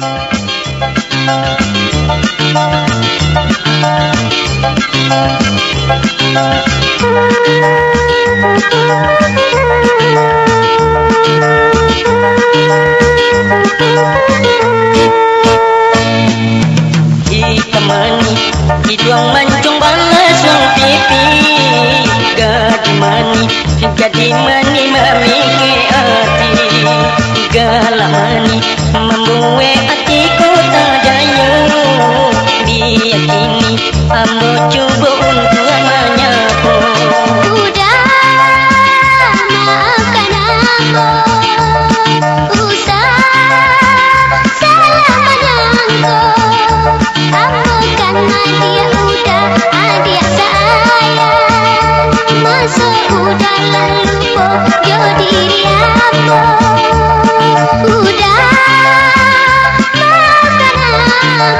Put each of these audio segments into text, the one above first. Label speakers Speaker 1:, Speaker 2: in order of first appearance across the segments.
Speaker 1: Ikamani hidung mancung balasung pipi gadimani memiki hati galamani membuat hatiku tak jaya diyakini ambo coba untuk menyapa.
Speaker 2: Udah maafkan aku, usah salah menyangka. Ambo karena dia udah adik saya, masa udah lalu pokyo diri ambo. Udah maafkan ambo.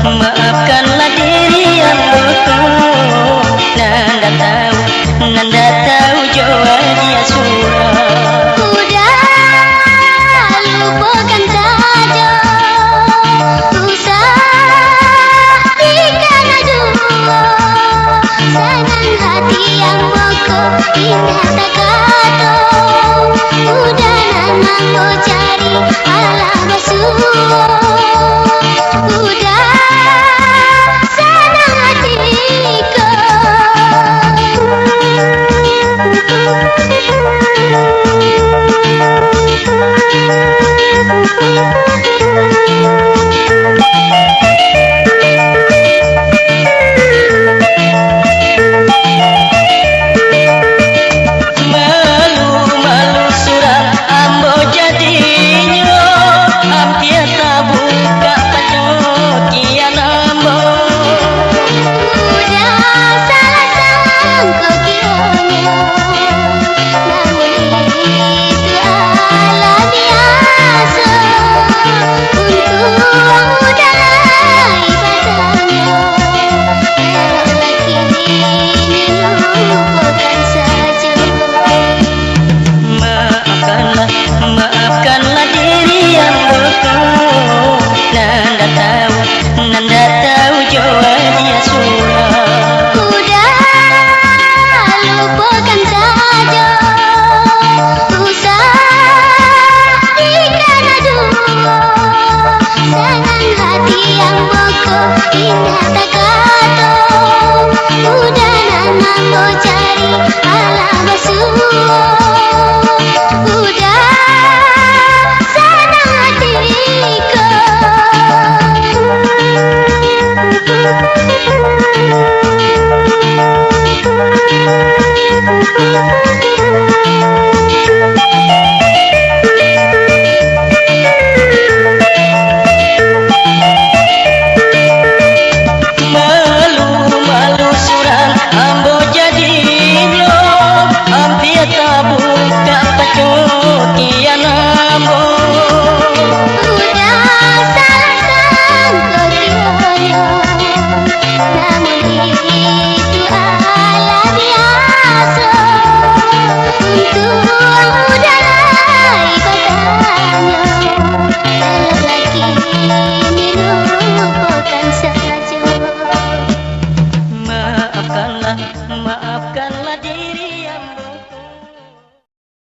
Speaker 1: Maafkanlah diri yang betul. Nanda tahu jua dia surah.
Speaker 2: Udah lupakan saja, usah dikana jua. Senang hati yang mogok ingat